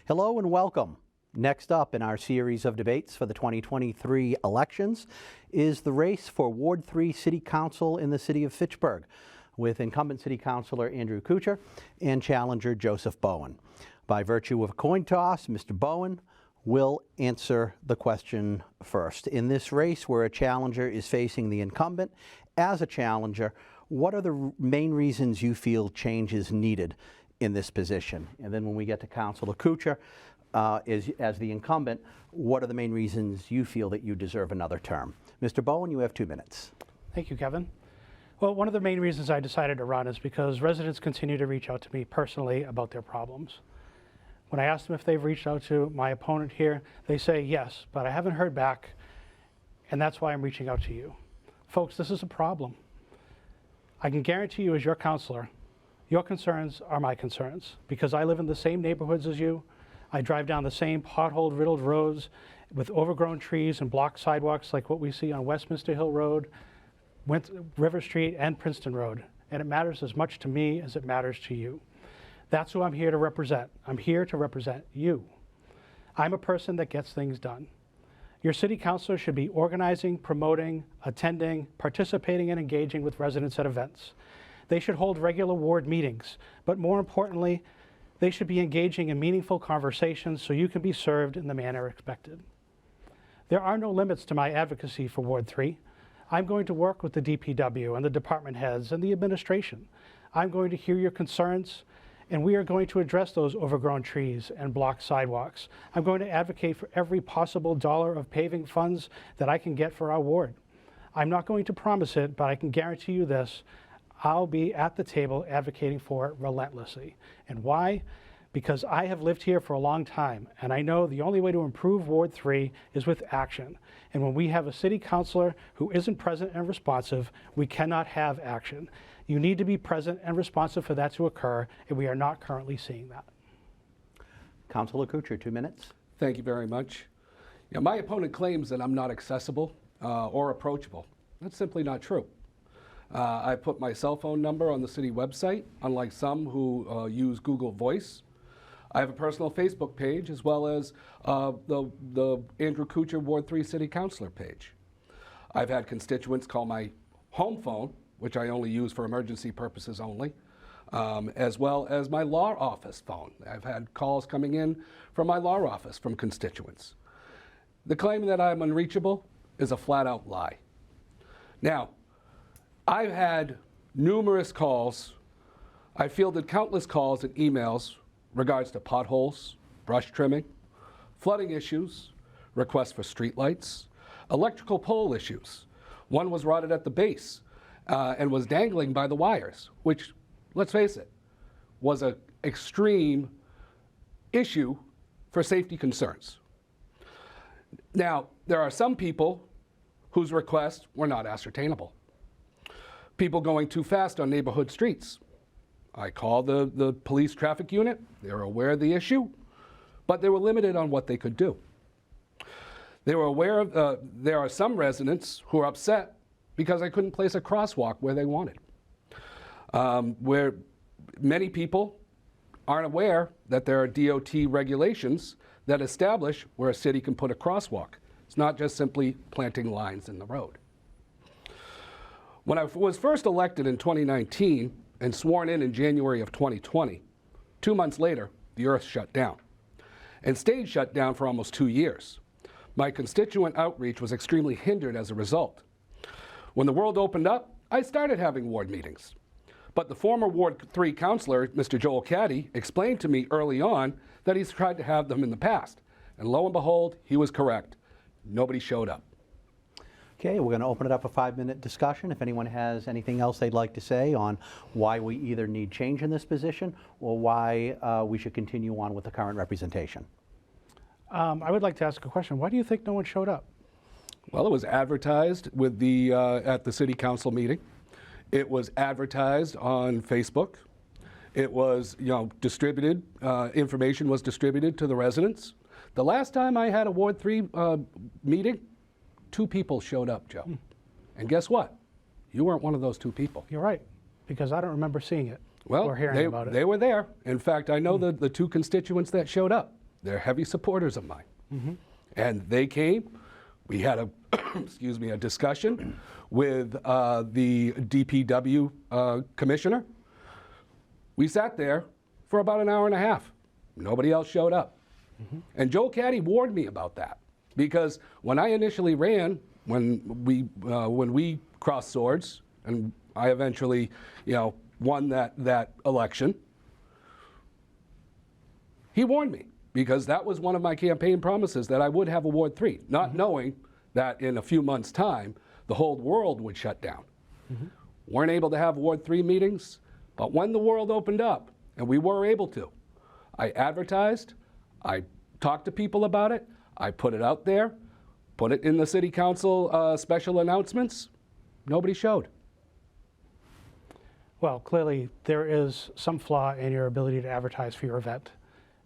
Hello and welcome. Next up in our series of debates for the 2023 elections is the race for Ward 3 City Council in the city of Fitchburg, with incumbent City Councilor Andrew Kuchar and challenger Joseph Bowen. By virtue of a coin toss, Mr. Bowen will answer the question first. In this race where a challenger is facing the incumbent, as a challenger, what are the main reasons you feel change is needed in this position? And then when we get to Councilor Kuchar, as the incumbent, what are the main reasons you feel that you deserve another term? Mr. Bowen, you have 2 minutes. Thank you, Kevin. Well, one of the main reasons I decided to run is because residents continue to reach out to me personally about their problems. When I ask them if they've reached out to my opponent here, they say yes, but I haven't heard back, and that's why I'm reaching out to you. Folks, this is a problem. I can guarantee you as your counselor, your concerns are my concerns, because I live in the same neighborhoods as you. I drive down the same pothole-riddled roads with overgrown trees and blocked sidewalks like what we see on Westminster Hill Road, River Street, and Princeton Road. And it matters as much to me as it matters to you. That's who I'm here to represent. I'm here to represent you. I'm a person that gets things done. Your city councilor should be organizing, promoting, attending, participating, and engaging with residents at events. They should hold regular ward meetings, but more importantly, they should be engaging in meaningful conversations so you can be served in the manner expected. There are no limits to my advocacy for Ward 3. I'm going to work with the DPW and the department heads and the administration. I'm going to hear your concerns, and we are going to address those overgrown trees and blocked sidewalks. I'm going to advocate for every possible dollar of paving funds that I can get for our ward. I'm not going to promise it, but I can guarantee you this: I'll be at the table advocating for it relentlessly. And why? Because I have lived here for a long time, and I know the only way to improve Ward 3 is with action. And when we have a city councilor who isn't present and responsive, we cannot have action. You need to be present and responsive for that to occur, and we are not currently seeing that. Councilor Kuchar, 2 minutes. Thank you very much. My opponent claims that I'm not accessible or approachable. That's simply not true. I put my cell phone number on the city website, unlike some who use Google Voice. I have a personal Facebook page, as well as the Andrew Kuchar Ward 3 City Councilor page. I've had constituents call my home phone, which I only use for emergency purposes only, as well as my law office phone. I've had calls coming in from my law office from constituents. The claim that I'm unreachable is a flat-out lie. Now, I've had numerous calls. I fielded countless calls and emails regards to potholes, brush trimming, flooding issues, requests for streetlights, electrical pole issues. One was rotted at the base and was dangling by the wires, which, let's face it, was an extreme issue for safety concerns. Now, there are some people whose requests were not ascertainable. People going too fast on neighborhood streets. I called the police traffic unit. They were aware of the issue, but they were limited on what they could do. They were aware of, there are some residents who are upset because I couldn't place a crosswalk where they wanted. Where many people aren't aware that there are DOT regulations that establish where a city can put a crosswalk. It's not just simply planting lines in the road. When I was first elected in 2019 and sworn in January of 2020, 2 months later, the earth shut down and stayed shut down for almost 2 years. My constituent outreach was extremely hindered as a result. When the world opened up, I started having ward meetings. But the former Ward 3 councilor, Mr. Joel Caddy, explained to me early on that he's tried to have them in the past. And lo and behold, he was correct. Nobody showed up. Okay, we're going to open it up for a 5-minute discussion. If anyone has anything else they'd like to say on why we either need change in this position or why we should continue on with the current representation. I would like to ask a question. Why do you think no one showed up? Well, it was advertised with at the city council meeting. It was advertised on Facebook. It was, distributed, information was distributed to the residents. The last time I had a Ward 3 meeting, 2 people showed up, Joe. And guess what? You weren't one of those 2 people. You're right, because I don't remember seeing it or hearing about it. They were there. In fact, I know the 2 constituents that showed up. they're heavy supporters of mine. And they came, we had a, excuse me, a discussion with the DPW commissioner. We sat there for about an hour and a half. Nobody else showed up. And Joel Caddy warned me about that, because when I initially ran, when we crossed swords, and I eventually, won that election, he warned me, because that was one of my campaign promises, that I would have a Ward 3, not knowing that in a few months' time, the whole world would shut down. Weren't able to have Ward 3 meetings, but when the world opened up, and we were able to, I advertised, I talked to people about it, I put it out there, put it in the city council special announcements. Nobody showed. Well, clearly there is some flaw in your ability to advertise for your event.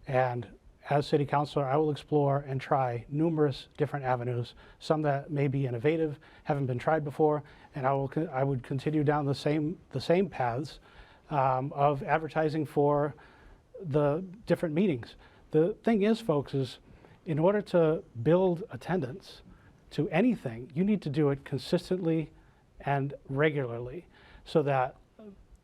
And as city councilor, I will explore and try numerous different avenues, some that may be innovative, haven't been tried before, and I would continue down the same paths of advertising for the different meetings. The thing is, folks, is in order to build attendance to anything, you need to do it consistently and regularly, so that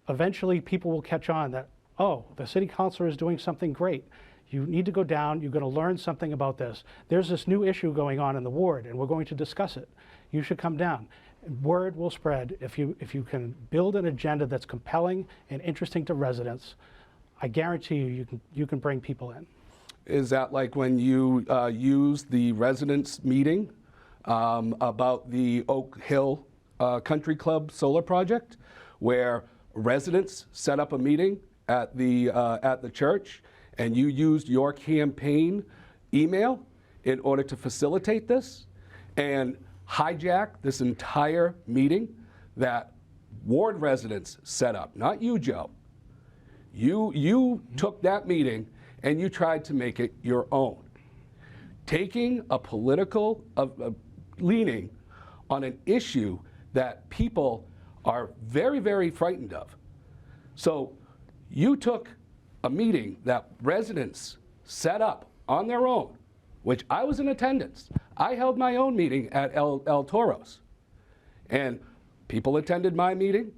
eventually people will catch on that, oh, the city councilor is doing something great. You need to go down, you're going to learn something about this. There's this new issue going on in the ward, and we're going to discuss it. You should come down. Word will spread if you can build an agenda that's compelling and interesting to residents. I guarantee you can bring people in. Is that like when you used the residents meeting about the Oak Hill Country Club solar project, where residents set up a meeting at the church, and you used your campaign email in order to facilitate this and hijack this entire meeting that ward residents set up, not you, Joe. You took that meeting and you tried to make it your own, taking a political leaning on an issue that people are very, very frightened of. So you took a meeting that residents set up on their own, which I was in attendance. I held my own meeting at El Toros, and people attended my meeting.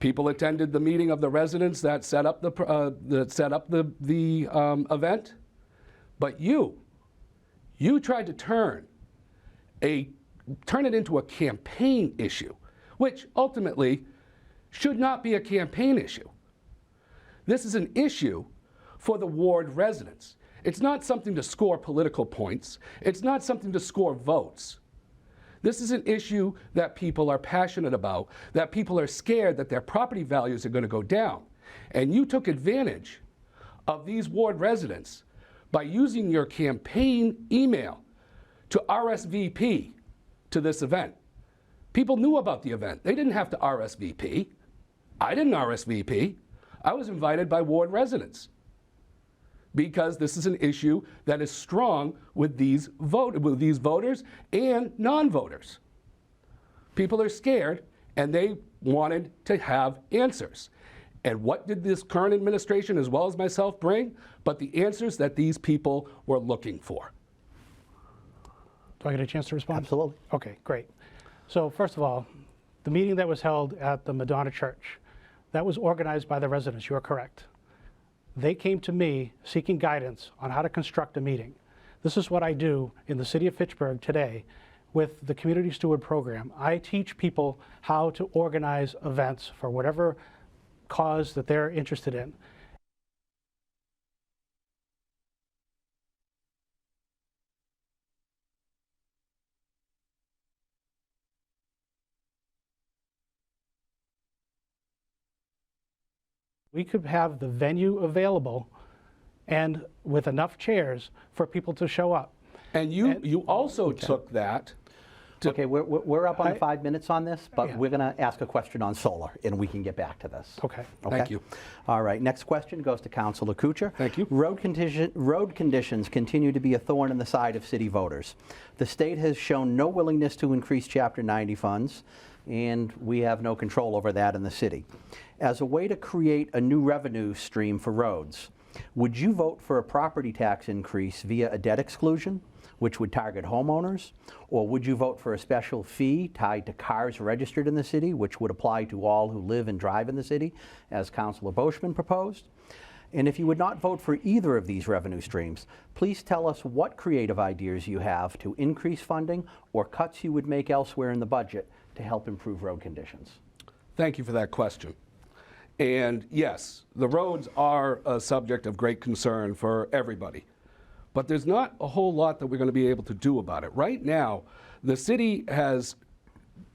People attended the meeting of the residents that set up the event. But you tried to turn it into a campaign issue, which ultimately should not be a campaign issue. This is an issue for the ward residents. It's not something to score political points. It's not something to score votes. This is an issue that people are passionate about, that people are scared that their property values are going to go down. And you took advantage of these ward residents by using your campaign email to RSVP to this event. People knew about the event. They didn't have to RSVP. I didn't RSVP. I was invited by ward residents, because this is an issue that is strong with these voters and non-voters. People are scared, and they wanted to have answers. And what did this current administration, as well as myself, bring? But the answers that these people were looking for. Do I get a chance to respond? Absolutely. Okay, great. So first of all, the meeting that was held at the Madonna Church, that was organized by the residents. You are correct. They came to me seeking guidance on how to construct a meeting. This is what I do in the city of Fitchburg today with the Community Steward program. I teach people how to organize events for whatever cause that they're interested in. We could have the venue available and with enough chairs for people to show up. And you also took that. Okay, we're up on 5 minutes on this, but Yeah. we're going to ask a question on solar, and we can get back to this. Okay. Thank you. All right, next question goes to Councilor Kuchar. Thank you. Road conditions continue to be a thorn in the side of city voters. The state has shown no willingness to increase Chapter 90 funds, and we have no control over that in the city. As a way to create a new revenue stream for roads, Would you vote for a property tax increase via a debt exclusion, which would target homeowners? Or would you vote for a special fee tied to cars registered in the city, which would apply to all who live and drive in the city, as Councilor Boschman proposed? And if you would not vote for either of these revenue streams, please tell us what creative ideas you have to increase funding or cuts you would make elsewhere in the budget to help improve road conditions. Thank you for that question. And yes, the roads are a subject of great concern for everybody. But there's not a whole lot that we're going to be able to do about it. Right now, the city has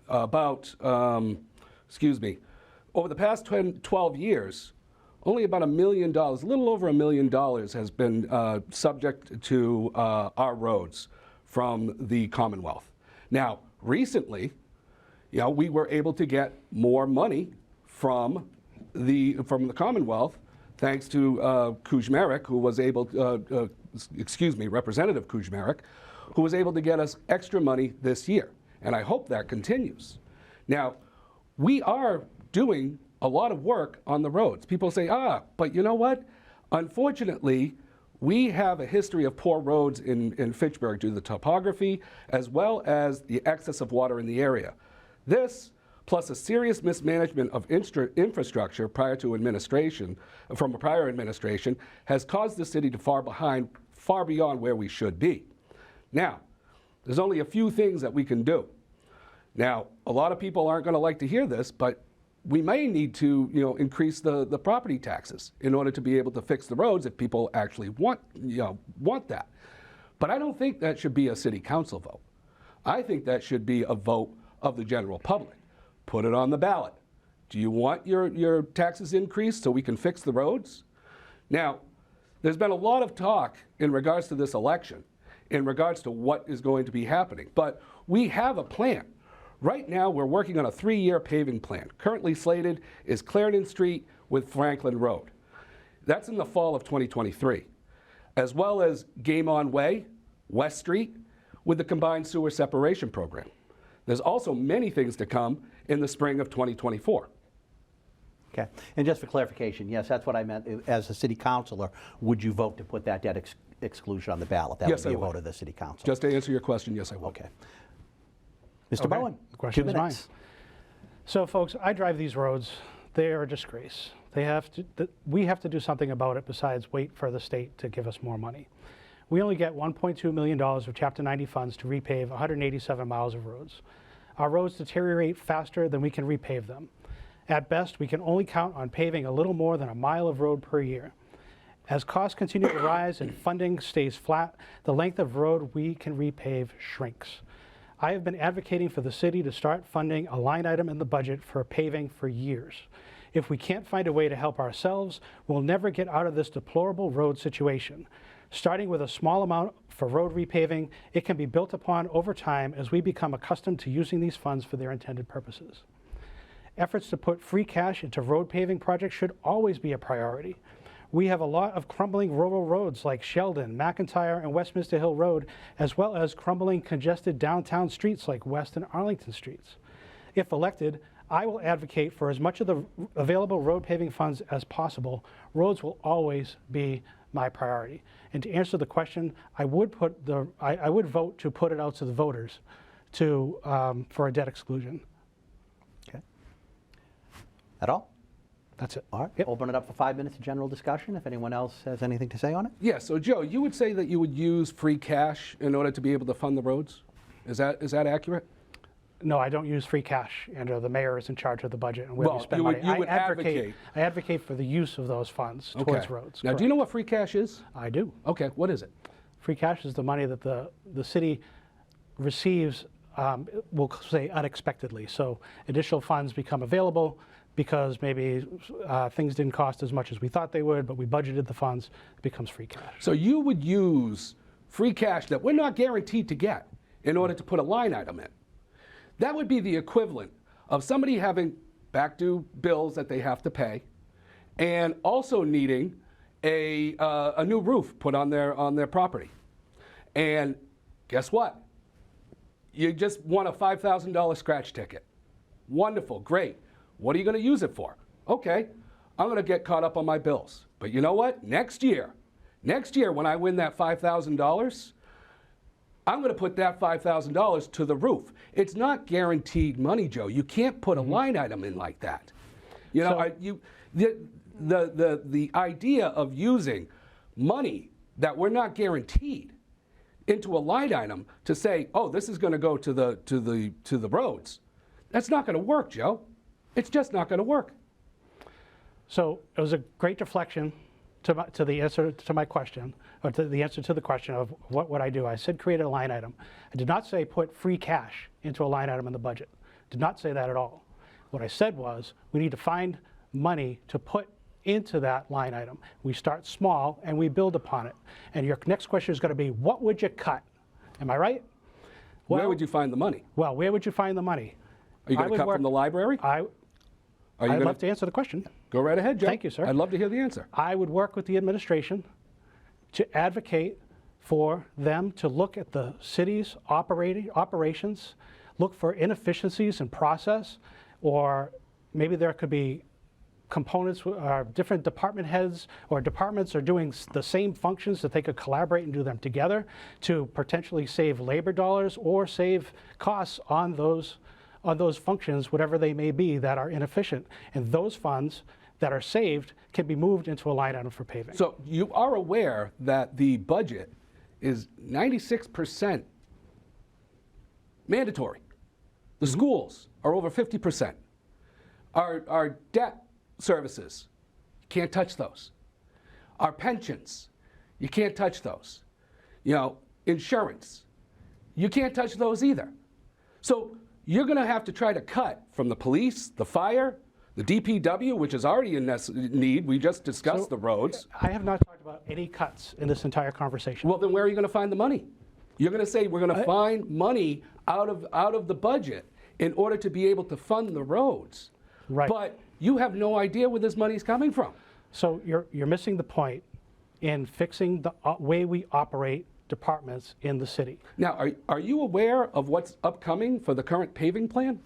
about, over the past 12 years, only about $1 million, a little over $1 million has been subject to our roads from the Commonwealth. Now, recently, we were able to get more money from the Commonwealth, thanks to Kuzmarek, who was able, Representative Kuzmarek, who was able to get us extra money this year. And I hope that continues. Now, we are doing a lot of work on the roads. People say, but you know what? Unfortunately, we have a history of poor roads in Fitchburg due to the topography, as well as the excess of water in the area. This, plus a serious mismanagement of infrastructure from a prior administration, has caused the city to far beyond where we should be. Now, there's only a few things that we can do. Now, a lot of people aren't going to like to hear this, but we may need to, increase the property taxes in order to be able to fix the roads if people actually want that. But I don't think that should be a city council vote. I think that should be a vote of the general public. Put it on the ballot. Do you want your taxes increased so we can fix the roads? Now, there's been a lot of talk in regards to this election, in regards to what is going to be happening. But we have a plan. Right now, we're working on a 3-year paving plan. Currently slated is Clarendon Street with Franklin Road. That's in the fall of 2023, as well as Game On Way, West Street, with the combined sewer separation program. There's also many things to come in the spring of 2024. Okay, and just for clarification, yes, that's what I meant. As a city councilor, would you vote to put that debt exclusion on the ballot? That Yes, would be I a would. vote of the city council. Just to answer your question, yes, I will. Okay. Mr. Bowen, the question 2 is mine. minutes. So, folks, I drive these roads. They are a disgrace. We have to do something about it besides wait for the state to give us more money. We only get $1.2 million of Chapter 90 funds to repave 187 miles of roads. Our roads deteriorate faster than we can repave them. At best, we can only count on paving a little more than a mile of road per year. As costs continue to rise and funding stays flat, the length of road we can repave shrinks. I have been advocating for the city to start funding a line item in the budget for paving for years. If we can't find a way to help ourselves, we'll never get out of this deplorable road situation. Starting with a small amount for road repaving, it can be built upon over time as we become accustomed to using these funds for their intended purposes. Efforts to put free cash into road paving projects should always be a priority. We have a lot of crumbling rural roads like Sheldon, McIntyre, and Westminster Hill Road, as well as crumbling, congested downtown streets like West and Arlington Streets. If elected, I will advocate for as much of the available road paving funds as possible. Roads will always be my priority. And to answer the question, I would vote to put it out to the voters for a debt exclusion. Okay. At all? That's it. All right. Yep. Open it up for 5 minutes of general discussion if anyone else has anything to say on it. Yeah, so Joe, you would say that you would use free cash in order to be able to fund the roads? Is that accurate? No, I don't use free cash, Andrew. The mayor is in charge of the budget and where Well, we spend you would- money. you would advocate. I advocate for the use of those funds towards roads. Now, do you know what free cash is? I do. Okay, what is it? Free cash is the money that the city receives, we'll say unexpectedly. So additional funds become available because maybe things didn't cost as much as we thought they would, but we budgeted the funds, it becomes free cash. So you would use free cash that we're not guaranteed to get in order to put a line item in. That would be the equivalent of somebody having back due bills that they have to pay and also needing a new roof put on their property. And guess what? You just won a $5,000 scratch ticket. Wonderful, great. What are you going to use it for? Okay, I'm going to get caught up on my bills. But you know what? Next year when I win that $5,000, I'm going to put that $5,000 to the roof. It's not guaranteed money, Joe. You can't put a line item in like that. You know, the idea of using money that we're not guaranteed into a line item to say, oh, this is going to go to the roads. That's not going to work, Joe. It's just not going to work. So it was a great deflection to the answer to my question, or to the answer to the question of what would I do. I said create a line item. I did not say put free cash into a line item in the budget. Did not say that at all. What I said was we need to find money to put into that line item. We start small and we build upon it. And your next question is going to be, what would you cut? Am I right? Well, where would you find the money? Well, where would you find the money? Are you going to cut from the library? I'd love to answer the question. Go right ahead, Joe. Thank you, sir. I'd love to hear the answer. I would work with the administration to advocate for them to look at the city's operations, look for inefficiencies in process, or maybe there could be components, different department heads or departments are doing the same functions, that they could collaborate and do them together to potentially save labor dollars or save costs on those functions, whatever they may be, that are inefficient. And those funds that are saved can be moved into a line item for paving. So you are aware that the budget is 96% mandatory. The schools are over 50%. Our debt services, you can't touch those. Our pensions, you can't touch those. You know, insurance, you can't touch those either. So you're going to have to try to cut from the police, the fire, the DPW, which is already in need. We just discussed the roads. I have not talked about any cuts in this entire conversation. Well, then where are you going to find the money? You're going to say we're going to find money out of the budget in order to be able to fund the roads. Right. But you have no idea where this money's coming from. So you're missing the point in fixing the way we operate departments in the city. Now, are you aware of what's upcoming for the current paving plan?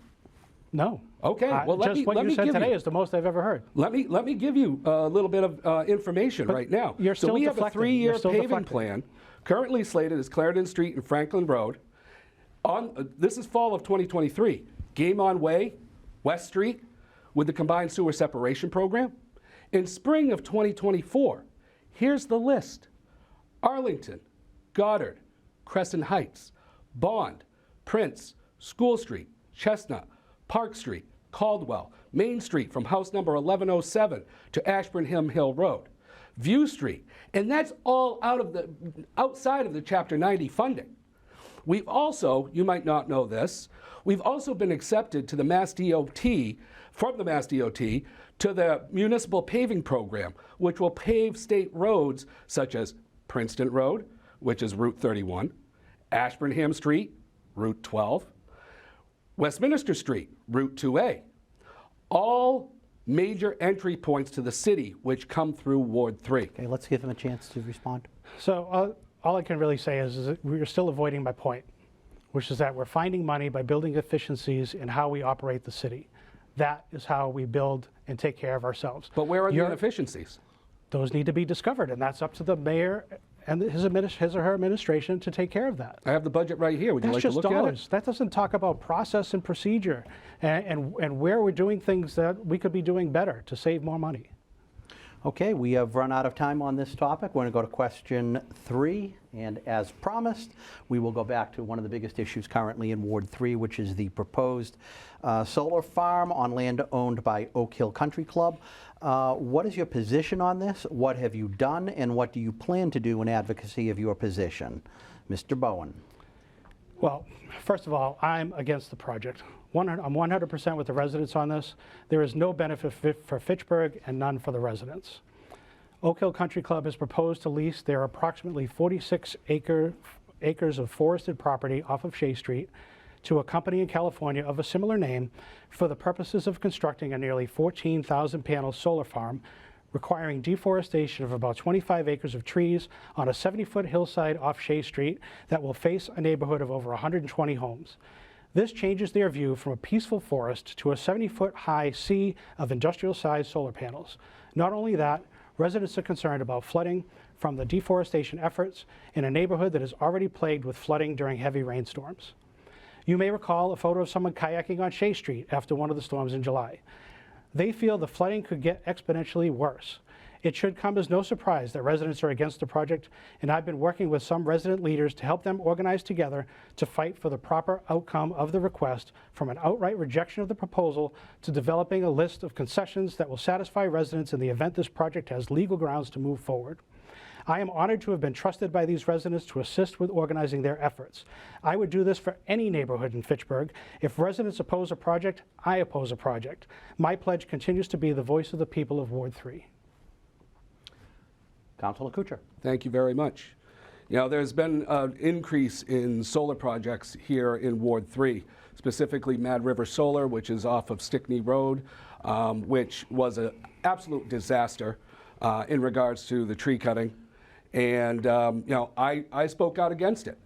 No. Okay. Well, just what you said today is the most I've ever heard. Let me give you a little bit of information right now. You're still so we have a deflecting. 3-year You're still paving deflecting. plan. Currently slated is Clarendon Street and Franklin Road. This is fall of 2023. Game on Way, West Street, with the combined sewer separation program. In spring of 2024, here's the list: Arlington, Goddard, Crescent Heights, Bond, Prince, School Street, Chestnut, Park Street, Caldwell, Main Street from house number 1107 to Ashburn Hill Road, View Street, and that's all outside of the Chapter 90 funding. We've also, you might not know this, we've also been accepted to the Mass DOT, from the Mass DOT, to the municipal paving program, which will pave state roads such as Princeton Road, which is Route 31, Ashburnham Street, Route 12, Westminster Street, Route 2A. All major entry points to the city which come through Ward 3. Okay, let's give him a chance to respond. So all I can really say is that we're still avoiding my point, which is that we're finding money by building efficiencies in how we operate the city. That is how we build and take care of ourselves. But where are the inefficiencies? Those need to be discovered, and that's up to the mayor and his or her administration to take care of that. I have the budget right here. Would you like to look at it? That doesn't talk about process and procedure and where we're doing things that we could be doing better to save more money. Okay, we have run out of time on this topic. We're going to go to question 3, and as promised, we will go back to one of the biggest issues currently in Ward 3, which is the proposed solar farm on land owned by Oak Hill Country Club. What is your position on this? What have you done, and what do you plan to do in advocacy of your position? Mr. Bowen. Well, first of all, I'm against the project. I'm 100% with the residents on this. There is no benefit for Fitchburg and none for the residents. Oak Hill Country Club has proposed to lease their approximately 46 acres of forested property off of Shea Street to a company in California of a similar name for the purposes of constructing a nearly 14,000 panel solar farm requiring deforestation of about 25 acres of trees on a 70-foot hillside off Shea Street that will face a neighborhood of over 120 homes. This changes their view from a peaceful forest to a 70-foot high sea of industrial-sized solar panels. Not only that, residents are concerned about flooding from the deforestation efforts in a neighborhood that is already plagued with flooding during heavy rainstorms. You may recall a photo of someone kayaking on Shea Street after one of the storms in July. They feel the flooding could get exponentially worse. It should come as no surprise that residents are against the project, and I've been working with some resident leaders to help them organize together to fight for the proper outcome of the request, from an outright rejection of the proposal to developing a list of concessions that will satisfy residents in the event this project has legal grounds to move forward. I am honored to have been trusted by these residents to assist with organizing their efforts. I would do this for any neighborhood in Fitchburg. If residents oppose a project, I oppose a project. My pledge continues to be the voice of the people of Ward 3. Councilor Kuchar. Thank you very much. You know, there's been an increase in solar projects here in Ward 3, specifically Mad River Solar, which is off of Stickney Road, which was an absolute disaster in regards to the tree cutting. And, you know, I spoke out against it.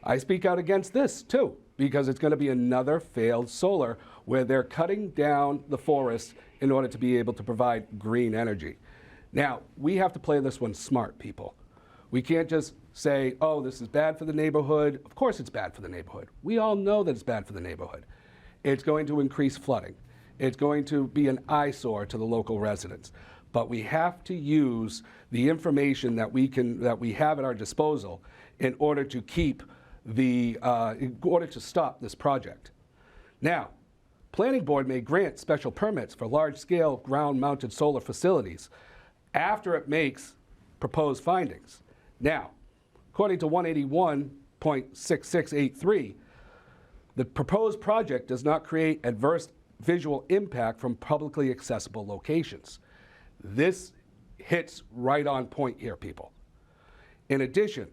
I speak out against this, too, because it's going to be another failed solar where they're cutting down the forest in order to be able to provide green energy. Now, we have to play this one smart, people. We can't just say, oh, this is bad for the neighborhood. Of course it's bad for the neighborhood. We all know that it's bad for the neighborhood. It's going to increase flooding. It's going to be an eyesore to the local residents. But we have to use the information that we have at our disposal in order to keep in order to stop this project. Now, Planning Board may grant special permits for large-scale ground-mounted solar facilities after it makes proposed findings. Now, according to 181.6683, the proposed project does not create adverse visual impact from publicly accessible locations. This hits right on point here, people. In addition,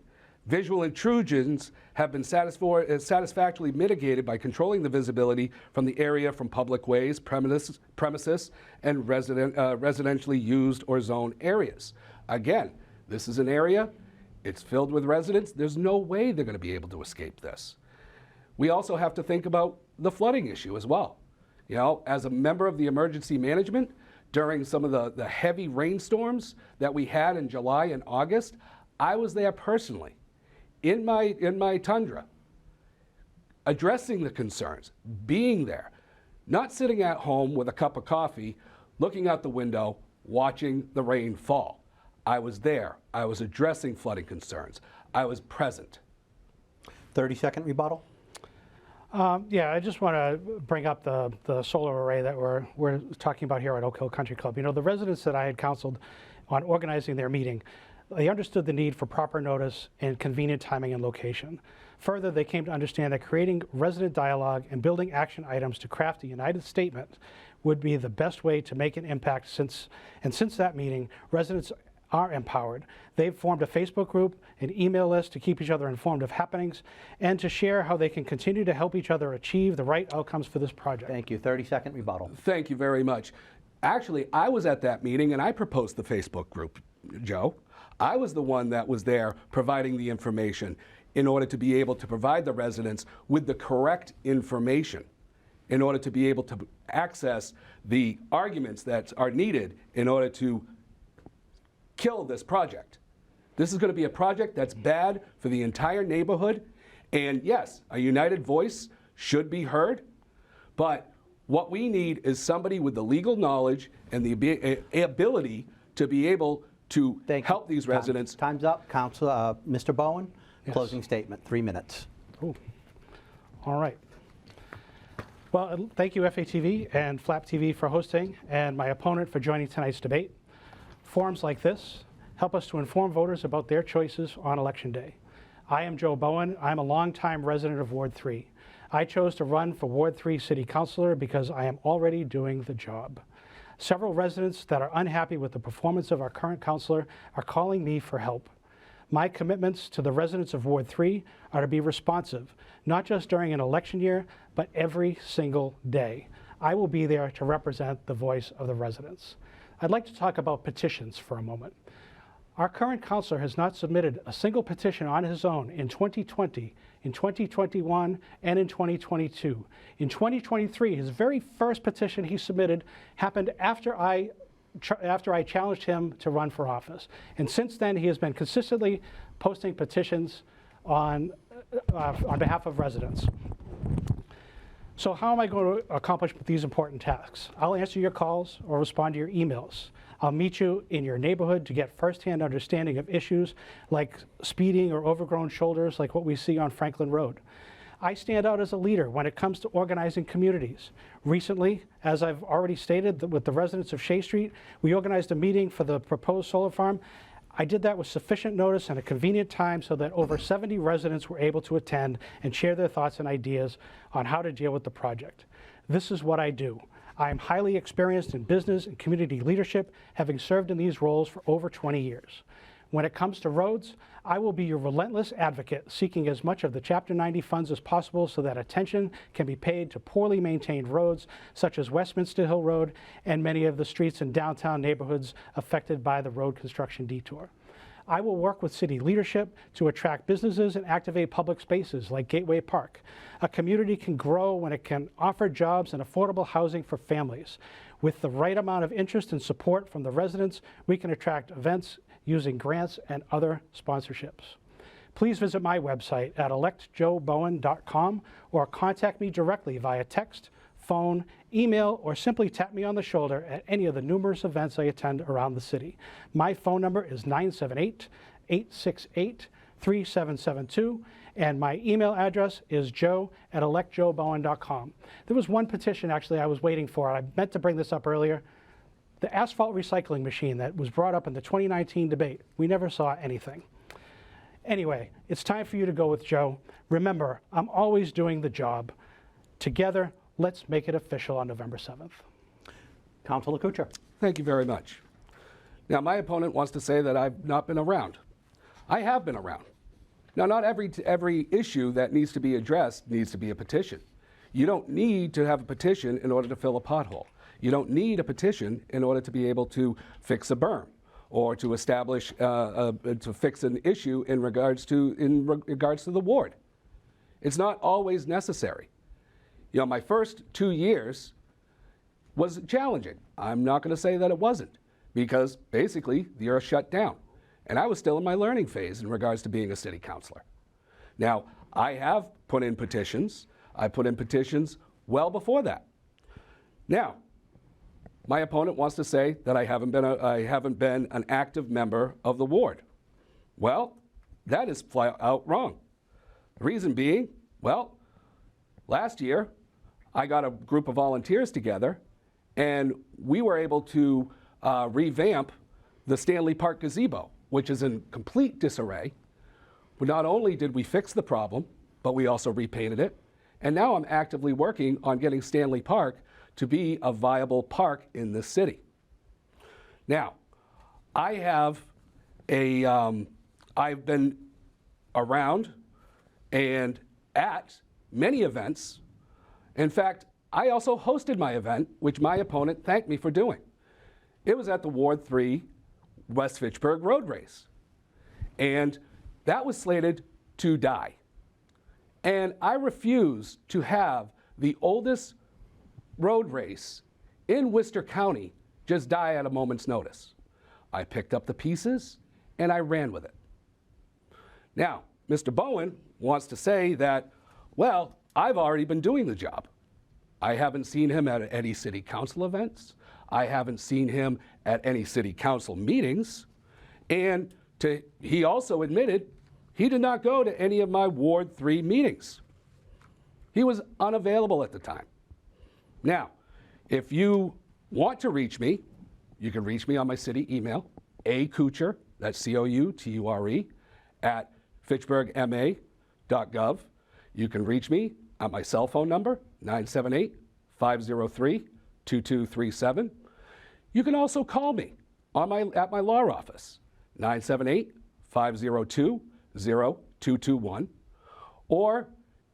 visual intrusions have been satisfactorily mitigated by controlling the visibility from the area from public ways, premises and residentially used or zoned areas. Again, this is an area, it's filled with residents. There's no way they're going to be able to escape this. We also have to think about the flooding issue as well. You know, as a member of the emergency management, during some of the heavy rainstorms that we had in July and August, I was there personally in my tundra, addressing the concerns, being there, not sitting at home with a cup of coffee, looking out the window, watching the rain fall. I was there. I was addressing flooding concerns. I was present. 30-second rebuttal. Yeah, I just want to bring up the solar array that we're talking about here at Oak Hill Country Club. You know, the residents that I had counseled on organizing their meeting, they understood the need for proper notice and convenient timing and location. Further, they came to understand that creating resident dialogue and building action items to craft a united statement would be the best way to make an impact since that meeting, residents are empowered. They've formed a Facebook group, an email list to keep each other informed of happenings, and to share how they can continue to help each other achieve the right outcomes for this project. Thank you. 30-second rebuttal. Thank you very much. Actually, I was at that meeting and I proposed the Facebook group, Joe. I was the one that was there providing the information in order to be able to provide the residents with the correct information in order to be able to access the arguments that are needed in order to kill this project. This is going to be a project that's bad for the entire neighborhood. And yes, a united voice should be heard, but what we need is somebody with the legal knowledge and the ability to be able to help these residents. Time's up. Councilor, Mr. Bowen, Yes. Closing statement, 3 minutes. Ooh. All right. Well, thank you FATV and Flap TV for hosting, and my opponent for joining tonight's debate. Forums like this help us to inform voters about their choices on Election Day. I am Joe Bowen. I'm a longtime resident of Ward 3. I chose to run for Ward 3 City Councilor because I am already doing the job. Several residents that are unhappy with the performance of our current councilor are calling me for help. My commitments to the residents of Ward 3 are to be responsive, not just during an election year, but every single day. I will be there to represent the voice of the residents. I'd like to talk about petitions for a moment. Our current councilor has not submitted a single petition on his own in 2020, in 2021, and in 2022. In 2023, his very first petition he submitted happened after I after I challenged him to run for office. And since then, he has been consistently posting petitions on behalf of residents. So how am I going to accomplish these important tasks? I'll answer your calls or respond to your emails. I'll meet you in your neighborhood to get firsthand understanding of issues like speeding or overgrown shoulders like what we see on Franklin Road. I stand out as a leader when it comes to organizing communities. Recently, as I've already stated, with the residents of Shea Street, we organized a meeting for the proposed solar farm. I did that with sufficient notice and a convenient time so that over 70 residents were able to attend and share their thoughts and ideas on how to deal with the project. This is what I do. I am highly experienced in business and community leadership, having served in these roles for over 20 years. When it comes to roads, I will be your relentless advocate, seeking as much of the Chapter 90 funds as possible so that attention can be paid to poorly maintained roads, such as Westminster Hill Road and many of the streets in downtown neighborhoods affected by the road construction detour. I will work with city leadership to attract businesses and activate public spaces like Gateway Park. A community can grow when it can offer jobs and affordable housing for families. With the right amount of interest and support from the residents, we can attract events using grants and other sponsorships. Please visit my website at electjoebowen.com or contact me directly via text, phone, email, or simply tap me on the shoulder at any of the numerous events I attend around the city. My phone number is 978-868-3772, and my email address is joe@electjoebowen.com. There was one petition actually I was waiting for. I meant to bring this up earlier. The asphalt recycling machine that was brought up in the 2019 debate. We never saw anything. Anyway, it's time for you to go with Joe. Remember, I'm always doing the job. Together, let's make it official on November 7th. Councilor Kuchar. Thank you very much. Now, my opponent wants to say that I've not been around. I have been around. Now, not every issue that needs to be addressed needs to be a petition. You don't need to have a petition in order to fill a pothole. You don't need a petition in order to be able to fix a berm or to establish, to fix an issue in regards to the ward. It's not always necessary. You know, my first 2 years was challenging. I'm not going to say that it wasn't, because basically the earth shut down. And I was still in my learning phase in regards to being a city councilor. Now, I have put in petitions. I put in petitions well before that. Now, my opponent wants to say that I haven't been an active member of the ward. Well, that is flat out wrong. The reason being, well, last year I got a group of volunteers together and we were able to revamp the Stanley Park gazebo, which is in complete disarray. But not only did we fix the problem, but we also repainted it. And now I'm actively working on getting Stanley Park to be a viable park in this city. Now, I've been around and at many events. In fact, I also hosted my event, which my opponent thanked me for doing. It was at the Ward 3 West Fitchburg Road Race. And that was slated to die. And I refuse to have the oldest road race in Worcester County just die at a moment's notice. I picked up the pieces and I ran with it. Now, Mr. Bowen wants to say that, well, I've already been doing the job. I haven't seen him at any city council events. I haven't seen him at any city council meetings. And he also admitted he did not go to any of my Ward 3 meetings. He was unavailable at the time. Now, if you want to reach me, you can reach me on my city email, akuture, that's C-O-U-T-U-R-E, at fitchburgma.gov. You can reach me at my cell phone number, 978-503-2237. You can also call me at my law office, 978-502-0221, or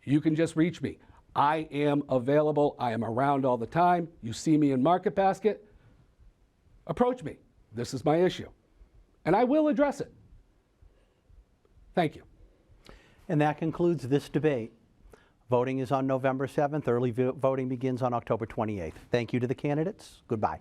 you can just reach me. I am available. I am around all the time. You see me in Market Basket, approach me. This is my issue, and I will address it. Thank you. And that concludes this debate. Voting is on November 7th. Early voting begins on October 28th. Thank you to the candidates. Goodbye.